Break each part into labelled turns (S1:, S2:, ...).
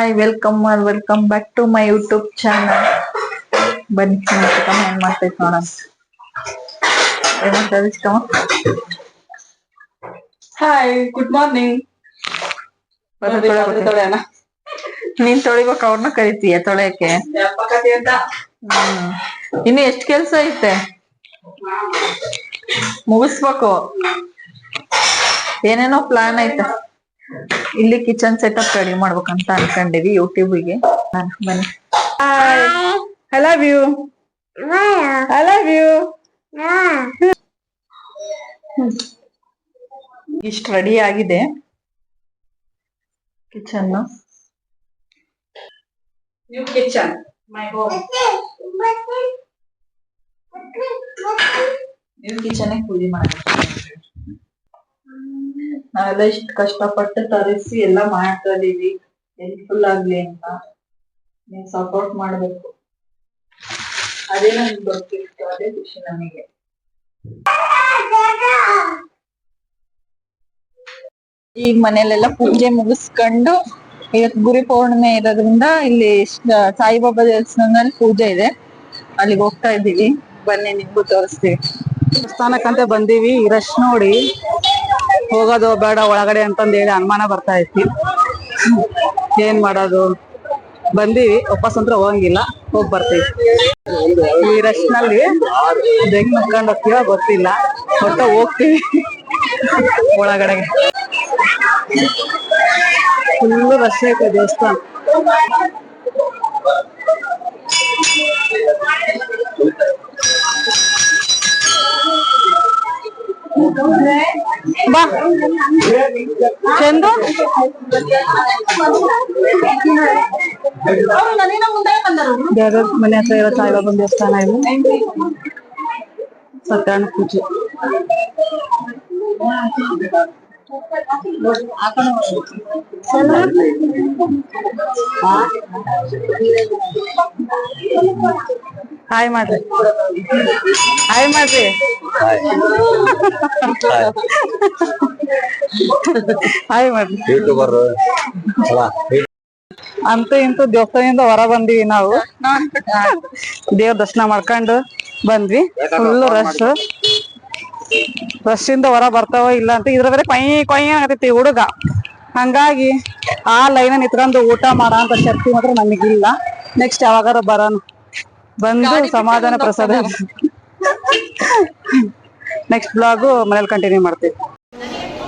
S1: Hi welcome back to my YouTube channel. ಬನ್ನಿ ಚಿಕ್ಕಮ್ಮ ಏನ್ ಮಾಡ್ತೈತೆ ನೋಡೋಣ. ಏನ್ ಮಾಡ್ತಾ ಚಿಕ್ಕಮ್ಮ?
S2: Hi, good morning.
S1: ನೀನ್ ತೊಳಿಬೇಕ, ಅವ್ರನ್ನ ಕರಿತೀಯ ತೊಳೆಯಕ್ಕೆ? ಇನ್ನು ಎಷ್ಟ್ ಕೆಲ್ಸ ಐತೆ ಮುಗಿಸ್ಬೇಕು. ಏನೇನೋ ಪ್ಲಾನ್ ಐತೆ. ಇಲ್ಲಿ ಕಿಚನ್ ಸೆಟಪ್ ರೆಡಿ ಮಾಡ್ಬೇಕಂತ ಅನ್ಕೊಂಡಿವಿ ಯೂಟ್ಯೂಬ್ಗೆ. ಬನ್ನಿ. I love you. I love you. ಇಷ್ಟ ರೆಡಿ ಆಗಿದೆ kitchen.
S2: New kitchen, my home.
S1: New kitchen ಕೂಲಿ ಮಾಡ್ತೀವಿ. ನಾವೆಲ್ಲ ಇಷ್ಟ ಕಷ್ಟಪಟ್ಟು ತರಿಸಿ ಎಲ್ಲ ಮಾಡ್ತಾ ಇದೀವಿ, ಹೆಲ್ಪ್ಫುಲ್ ಆಗ್ಲಿ ಅಂತ. ನೀವು ಸಪೋರ್ಟ್ ಮಾಡ್ಬೇಕು, ಅದೇ ನಮ್ಗೆ ಗೊತ್ತಿತ್ತು, ಅದೇ ಖುಷಿ ನಮಗೆ. ಈಗ ಮನೇಲೆಲ್ಲ ಪೂಜೆ ಮುಗಿಸ್ಕೊಂಡು, ಇವತ್ತು ಗುರಿ ಪೌರ್ಣಿಮೆ ಇರೋದ್ರಿಂದ ಇಲ್ಲಿ ಸಾಯಿಬಾಬಾ ದೇವಸ್ಥಾನದಲ್ಲಿ ಪೂಜೆ ಇದೆ, ಅಲ್ಲಿಗೆ ಹೋಗ್ತಾ ಇದ್ದೀವಿ. ಬನ್ನಿ ನಿಮ್ಗೂ ತೋರಿಸ್ತೀವಿ.
S2: ದೇವಸ್ಥಾನಕ್ಕಂತ ಬಂದೀವಿ. ರಶ್ ನೋಡಿ ಹೋಗೋದು ಬೇಡ ಒಳಗಡೆ ಅಂತಂದು ಹೇಳಿ ಅನುಮಾನ ಬರ್ತಾ ಐತಿ. ಏನ್ ಮಾಡೋದು, ಬಂದೀವಿ, ವಾಪಸ್ ಅಂತ ಹೋಗಂಗಿಲ್ಲ, ಹೋಗ್ ಬರ್ತೀವಿ. ಈ ರಶ್ ನಲ್ಲಿ ಹೆಂಗ್ ಮುಕ್ಕೊಂಡು ಹೋಗ್ತೀವ ಗೊತ್ತಿಲ್ಲ, ಒಟ್ಟ ಹೋಗ್ತೀವಿ ಒಳಗಡೆಗೆ. ಫುಲ್ ರಶ್ ಐತೆ ದೇವಸ್ಥಾನ. ಬಾ ಚಂದು, ಮನೆ ಹತ್ರ ಇರೋ ಸಾಯಿಬಾಬಾ ದೇವಸ್ಥಾನ ಇದು. ಸತ್ಯನಾರಾಯಣ ಪೂಜೆ. ಹಾಯ್ ಮಾಡ್ರಿ, ಹಾಯ್ ಮಾಡ್ರಿ. ಹಾಯ್ ಮಾಡ್ರಿ. ಅಂತೂ ಇಂತೂ ದೇವಸ್ಥಾನದಿಂದ ಹೊರ ಬಂದಿವಿ ನಾವು. ದೇವ್ರ ದರ್ಶನ ಮಾಡ್ಕೊಂಡು ಬಂದ್ವಿ. ಫುಲ್ ರಶ್ ಇಂದ ಹೊರ ಬರ್ತಾವ ಇಲ್ಲ ಅಂತ ಇದ್ರ ಬೇರೆ ಕೊಯ್ ಆಗತೈತಿ ಹುಡುಗ. ಹಂಗಾಗಿ ಆ ಲೈನ್ ನಿತ್ಕೊಂಡು ಊಟ ಮಾಡೋ ಅಂತ ಶಕ್ತಿ ಮಾತ್ರ ನಮಗಿಲ್ಲ. ನೆಕ್ಸ್ಟ್ ಯಾವಾಗಾರ ಬರೋಣ, ಬಂದು ಸಮಾಧಾನ ಪ್ರಸಾದ ನೆಕ್ಸ್ಟ್ ಬ್ಲಾಗು ಮನೇಲಿ ಕಂಟಿನ್ಯೂ ಮಾಡ್ತೀವಿ.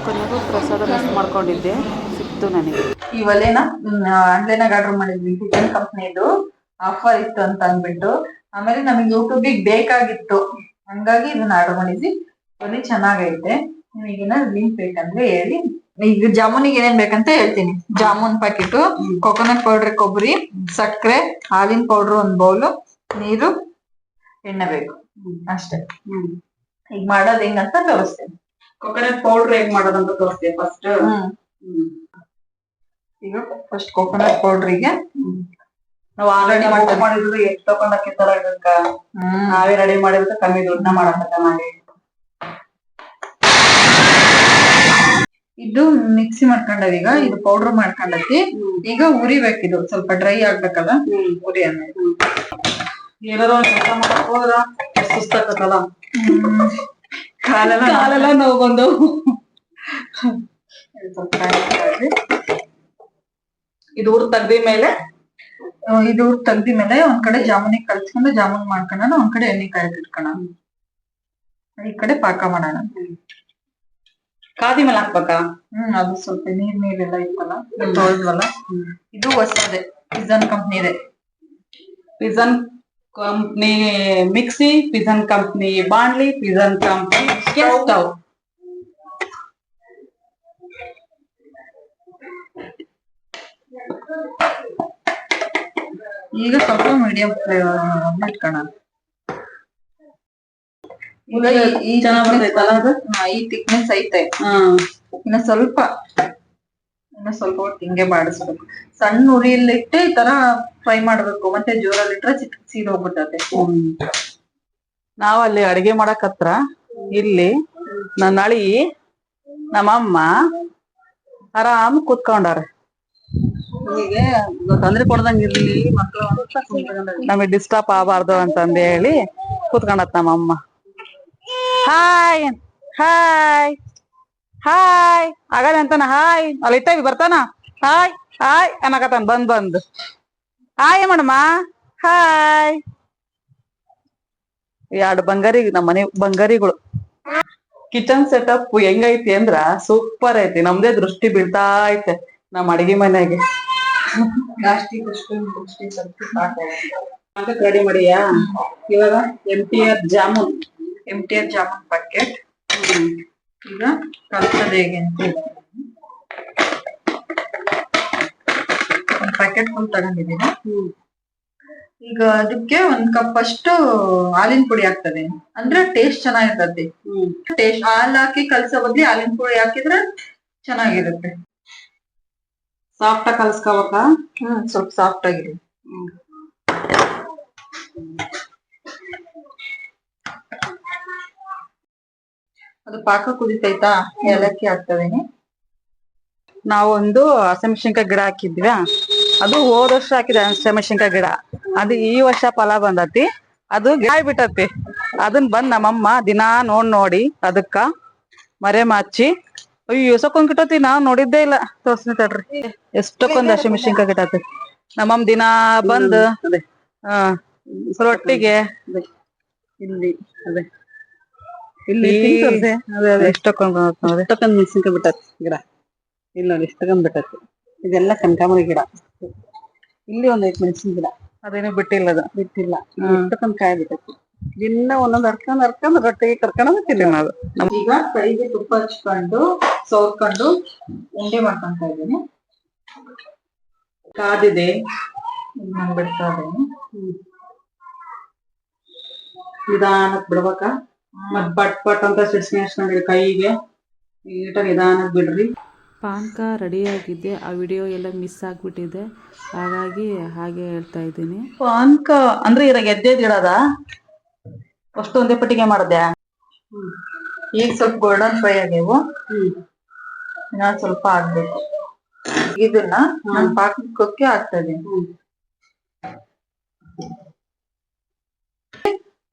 S2: ಕೊನೆಗೂ ಪ್ರಸಾದ ಮಿಸ್ ಮಾಡ್ಕೊಂಡಿದ್ದೆ, ಸಿಕ್ತು ನನಗೆ.
S1: ಈ ಒಲೆನ ಆನ್ಲೈನ್ ಆರ್ಡರ್ ಮಾಡಿದ್ವಿ, ಕಿಚನ್ ಕಂಪ್ನಿದು ಆಫರ್ ಇತ್ತು ಅಂತ ಅಂದ್ಬಿಟ್ಟು. ಆಮೇಲೆ ನಮಗೆ ಯೂಟ್ಯೂಬಿಗೆ ಬೇಕಾಗಿತ್ತು, ಹಂಗಾಗಿ ಇದನ್ನ ಆರ್ಡರ್ ಮಾಡಿದ್ವಿ. ಒಲೆ ಚೆನ್ನಾಗೈತೆ. ನಿಮಗೇನಾದ್ರು ಲಿಂಕ್ ಬೇಕಂದ್ರೆ ಹೇಳಿ. ಈಗ ಜಾಮೂನಿಗೆ ಏನೇನ್ ಬೇಕಂತ ಹೇಳ್ತೀನಿ. ಜಾಮೂನ್ ಪ್ಯಾಕೆಟ್, ಕೊಕೊನಟ್ ಪೌಡರ್, ಕೊಬ್ಬರಿ, ಸಕ್ಕರೆ, ಹಾಲಿನ ಪೌಡರ್ 1 ಬೌಲು, ನೀರು, ಎಣ್ಣೆ ಬೇಕು ಅಷ್ಟೇ. ಈಗ ಮಾಡೋದ್ ಹೆಂಗಂತ ತೋರಿಸ್ತೇನೆ.
S2: ಕೊಕೊನಟ್ ಪೌಡರ್ ಹೆಂಗ್ ಮಾಡೋದಂತ ತೋರಿಸ್ತೀವಿ ಫಸ್ಟ್.
S1: ಈಗ ಫಸ್ಟ್ ಕೊಕೊನಟ್ ಪೌಡ್ರಿಗೆ
S2: ನಾವ್ ಆಲ್ರೆಡಿ ಮಾಡಿದ್ರು ಎಷ್ಟು ತಕೊಂಡಕ್ಕೆ ತರ ಇದಕ್ಕ ನಾವೇ ರೆಡಿ ಮಾಡಿದ್ರೆ ಕಮ್ಮಿ ದುಡ್ಡನ್ನ ಮಾಡಕ ಮಾಡಿ.
S1: ಇದು ಮಿಕ್ಸಿ ಮಾಡ್ಕೊಂಡವ. ಈಗ ಇದು ಪೌಡರ್ ಮಾಡ್ಕೊಂಡತಿ. ಈಗ ಉರಿಬೇಕಿದು, ಸ್ವಲ್ಪ ಡ್ರೈ ಆಗ್ಬೇಕಲ್ಲ, ಉರಿ ಅನ್ನೋದು.
S2: ಏನಾರ ಒಂದ್ ಕೆಲಸ ಮಾಡಕ್ ಹೋದ್ರ ಸುಸ್ತಾಗತ್ತಲ್ಲ,
S1: ಕಾಲೆಲ್ಲ
S2: ನೋವು ಬಂದು. ಇದು ಊರ್ ತೆಗ್ದಿ ಮೇಲೆ ಒಂದ್ ಕಡೆ ಜಾಮೂನಿ ಕಲ್ಸ್ಕೊಂಡು ಜಾಮೂನ್ ಮಾಡ್ಕೊಳ್ಳೋಣ, ಒಂದ್ ಕಡೆ ಎಣ್ಣೆ ಕಾಯಕ್ ಇಟ್ಕೊಳ್ಳೋಣ, ಈ ಕಡೆ ಪಾಕ ಮಾಡೋಣ. ಕಾದಿ ಮೇಲೆ ಹಾಕ್ಬೇಕಾ?
S1: ಅದು ಸ್ವಲ್ಪ ನೀರೆಲ್ಲ ಇತ್ತಲ್ಲ, ತೊಳೆದ್ವಲ್ಲ. ಇದು ಹೊಸದೆ, ಪಿಜನ್ ಕಂಪ್ನಿದೆ.
S2: Pigeon company mixie, Pigeon company ಬಾಣ್ಲಿ, ಪಿಜನ್ ಕಂಪ್ನಿ ಸ್ಟವ್.
S1: ಈಗ ಸ್ವಲ್ಪ ಮೀಡಿಯಂ ಫ್ಲೇವರ್ ಇಟ್ಕೋಣ. ಈಗ ಈ ಥಿಕ್ನೆಸ್ ಐತೆ. ಇನ್ನ ಸ್ವಲ್ಪ ಹೊತ್ತು ಹಿಂಗೆ ಬಾಡಿಸ್ಬೇಕು. ಸಣ್ಣ ಉರಿಯಲ್ಲಿಟ್ಟು ಈ ತರ ಫ್ರೈ ಮಾಡ್ಬೇಕು, ಮತ್ತೆ ಜೋರಲ್ಲಿಟ್ರೆ ಸೀದ್ ಹೋಗ್ಬಿಟ್ಟತೆ.
S2: ನಾವಲ್ಲಿ ಅಡಿಗೆ ಮಾಡಕತ್ರ, ಇಲ್ಲಿ ನನ್ನ ಅಳಿ ನಮ್ಮಮ್ಮ ಆರಾಮ್ ಕೂತ್ಕೊಂಡಾರ. ಹೀಗೆ ತೊಂದ್ರೆ ಕೊಡ್ದಂಗಿರ್ಲಿ ಮಕ್ಳು ನಮಗ್ ಡಿಸ್ಟರ್ಬ್ ಆಗಬಾರ್ದು ಅಂತಂದ ಹೇಳಿ ಕೂತ್ಕೊಂಡತ್ ನಮ್ಮಮ್ಮ. ಹಾಯ್ ಹಾಯ್ ಹಾಯ್ ಆಗಲ್ಲ ಅಂತಾನ. ಹಾಯ್ ಅಲ್ಲಿ ಇಟ್ಟಾಗಿ ಬರ್ತಾನ. ಹಾಯ್ ಹಾಯ್ ಅನ್ನಕತ್ತಾನ ಬಂದ್ ಹಾಯ್ ಮಾಡಮ್ಮ. ಹಾಯ್. ಎರಡು ಬಂಗಾರಿ ನಮ್ಮ ಮನೆ ಬಂಗಾರಿಗಳು. ಕಿಚನ್ ಸೆಟಪ್ ಹೆಂಗೈತಿ ಅಂದ್ರ ಸೂಪರ್ ಐತಿ. ನಮ್ದೇ ದೃಷ್ಟಿ ಬೀಳ್ತಾ ಐತೆ ನಮ್ ಅಡಿಗೆ ಮನೆಗೆ. ರೆಡಿ ಮಾಡಿಯಾ? ಇವಾಗ MTR ಜಾಮೂನ್ ಪ್ಯಾಕೆಟ್ ಈಗ ಕಲ್ಸೋದು ಹೇಗೆ ಅಂತ ಒಂದು ಪ್ಯಾಕೆಟ್ ಫುಲ್ ತಗೊಂಡಿದ್ದೀನಿ. ಈಗ ಅದಕ್ಕೆ 1 ಕಪ್ ಅಷ್ಟು ಹಾಲಿನ ಪುಡಿ ಆಗ್ತದೆ, ಅಂದ್ರೆ ಟೇಸ್ಟ್ ಚೆನ್ನಾಗಿರ್ತದೆ. ಟೇಸ್ಟ್ ಹಾಲ್ ಹಾಕಿ ಕಲ್ಸೋ ಬದ್ಲಿ ಹಾಲಿನ ಪುಡಿ ಹಾಕಿದ್ರೆ ಚೆನ್ನಾಗಿರುತ್ತೆ. ಸಾಫ್ಟ್ ಆಗಿ ಕಲ್ಸ್ಕೋಬೇಕ. ಸ್ವಲ್ಪ ಸಾಫ್ಟ್ ಆಗಿರಿ. ಅದು ಪಾಕ ಕುದಿತೈತಾ, ಏಲಕ್ಕಿ ಹಾಕ್ತದೇನೆ. ನಾವೊಂದು ಹಸಿಮೆಣಸಿನ್ಕಾಯಿ ಗಿಡ ಹಾಕಿದ್ವಿ. ಅದು ಹೋದ ವರ್ಷ ಹಾಕಿದ ಹಸಿಮೆಣಸಿನ್ಕಾಯಿ ಗಿಡ. ಅದು ಈ ವರ್ಷ ಫಲ ಬಂದತಿ. ಅದು ಗಿಡ ಬಿಟ್ಟತಿ. ಅದನ್ನ ಬಂದ್ ನಮ್ಮಮ್ಮ ದಿನಾ ನೋಡಿ ಅದಕ್ಕ ಮರೆ ಮಾಚಿ ಅಯ್ಯೋ ಎಸಕೊಂಡ್ ಗಿಟ್ಟತಿ. ನಾವ್ ನೋಡಿದ್ದೇ ಇಲ್ಲ. ತೋರ್ಸ್ನಿ ತಡ್ರಿ ಎಷ್ಟಕ್ಕೊಂದ್ ಹಸಿಮೆಣಸಿನ್ಕಾಯಿ ಗಿಟ್ಟತಿ. ನಮ್ಮಮ್ಮ ದಿನಾ ಬಂದ್ ರೊಟ್ಟಿಗೆ ಇಲ್ಲಿ ಅದೇ ಇಲ್ಲಿ ಎಷ್ಟಕ್ಕೊಂದ್ ಮೆಣಸಿನ್ಕಾಯಿ ಬಿಟ್ಟತಿ ಗಿಡ. ಇಲ್ಲಿ ನೋಡಿ ಎಷ್ಟಕ್ಕೊಂದ್ ಬಿಟ್ಟತಿ. ಇದೆಲ್ಲ ಕನಕಾಂಬರಿ ಗಿಡ. ಇಲ್ಲಿ ಒಂದ್ 5 ಮೆಣಸಿನ ಗಿಡ. ಅದೇನು ಬಿಟ್ಟಿಲ್ಲ. ಅದು ಬಿಟ್ಟಿಲ್ಲ. ಎಷ್ಟಕ್ಕೊಂದ್ ಕಾಯಿ ಬಿಟ್ಟತಿ. ದಿನ ಒಂದೊಂದ್ ಹರ್ಕೊಂಡ್ ರೊಟ್ಟಿಗೆ ಕರ್ಕೊಂಡು ತಿನ್ನೋದು. ಈಗ ಕೈಗೆ ತುಪ್ಪ ಹಚ್ಕೊಂಡು ಸೋರ್ಕೊಂಡು ಉಂಡೆ ಮಾಡ್ಕೊಂತ ಇದ್ದೀನಿ. ಕಾದಿದೆ ನಾನು ಬಿಡ್ತಾ ಇದ್ದೀನಿ. ನಿಧಾನಕ್ ಬಿಡ್ಬೇಕ. ಮತ್ ಪಟ್ ಅಂತ ಸಿಡ್ಸ್ಕೊಂಡ್ರಿ ಕೈಗೆ. ನೀಟಾಗಿ ನಿಧಾನಕ್ ಬಿಡ್ರಿ.
S3: ಪಾನಕ ರೆಡಿಯಾಗಿದ್ದೆ. ಆ ವಿಡಿಯೋ ಎಲ್ಲ ಮಿಸ್ ಆಗಿಬಿಟ್ಟಿದೆ, ಹಾಗಾಗಿ ಹಾಗೆ ಹೇಳ್ತಾ ಇದ್ದೀನಿ.
S2: ಪಾನಕ ಅಂದ್ರೆ ಇರಾಗ ಎದ್ದೆದಿಡದ ಅಷ್ಟು ಒಂದೇ ಪಟ್ಟಿಗೆ ಮಾಡಿದೆ.
S1: ಈಗ ಸ್ವಲ್ಪ ಗೋಲ್ಡನ್ ಫ್ರೈ ಆಗ್ಯವು. ಇನ್ನ ಸ್ವಲ್ಪ ಆಗ್ಬೇಕು. ಇದನ್ನ ನಾನು ಪಾಕಕ್ಕೆ ಹಾಕ್ತಾ ಇದೀನಿ.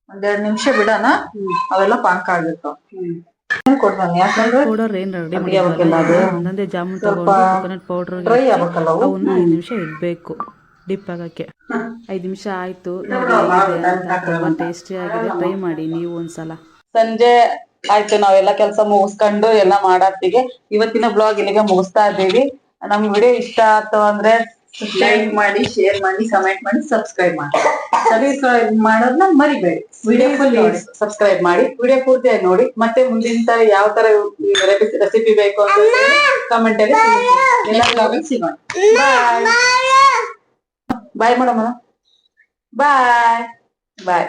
S1: 1-2 ನಿಮಿಷ ಬಿಡೋಣ, ಅವೆಲ್ಲ ಪಾನಕ ಆಗಿರ್ತಾವ. ಕೊಡ್ತಾನೆ ಯಾಕಂದ್ರೆ
S3: ಪೌಡರ್ ಏನ್ ರೆಡಿ ಮಾಡಿದ್ವಲ್ಲ, ಒಂದೊಂದೇ ಜಾಮೂನ್ ತಗೊಂಡು ಕೊಕೊನಟ್ ಪೌಡರ್ ಅವನ್ನ 5 ನಿಮಿಷ ಇಡ್ಬೇಕು ಡಿಪ್ ಆಗಕ್ಕೆ. 5 ನಿಮಿಷ ಆಯ್ತು ನೋಡಿ ಹೇಗಿದೆ ಅಂತ. ತುಂಬಾ ಟೇಸ್ಟಿ ಆಗಿದೆ. ಟ್ರೈ ಮಾಡಿ ನೀವು ಒಂದ್ಸಲ.
S2: ಸಂಜೆ ಆಯ್ತು, ನಾವೆಲ್ಲ ಕೆಲಸ ಮುಗಿಸ್ಕೊಂಡು ಎಲ್ಲ ಮಾಡತ್ತಿಗೆ ಇವತ್ತಿನ ಬ್ಲಾಗ್ ಇಲ್ಲಿಗೆ ಮುಗಿಸ್ತಾ ಇದ್ದೀವಿ. ನಮ್ ವಿಡಿಯೋ ಇಷ್ಟ ಆಯ್ತು ಅಂದ್ರೆ
S1: ಲೈಕ್ ಮಾಡಿ, ಶೇರ್ ಮಾಡಿ, ಕಮೆಂಟ್ ಮಾಡಿ, ಸಬ್ಸ್ಕ್ರೈಬ್ ಮಾಡಿ. ಸಬ್ಸ್ಕ್ರೈಬ್ ಮಾಡೋದನ್ನ ಮರಿಬೇಡಿ. ವಿಡಿಯೋ ಫುಲ್
S2: ಸಬ್ಸ್ಕ್ರೈಬ್ ಮಾಡಿ, ವಿಡಿಯೋ ಪೂರ್ತಿಯಾಗಿ ನೋಡಿ. ಮತ್ತೆ ಮುಂದಿನ ತರ ಯಾವ ತರ ರೆಸಿಪಿ ಬೇಕು ಅಂತ ಕಮೆಂಟ್ ಅಲ್ಲಿ
S1: ಸಿಗೋಣ.
S2: ಬಾಯ್ ಮಾಡಮ್ಮ. ಬಾಯ್ ಬಾಯ್.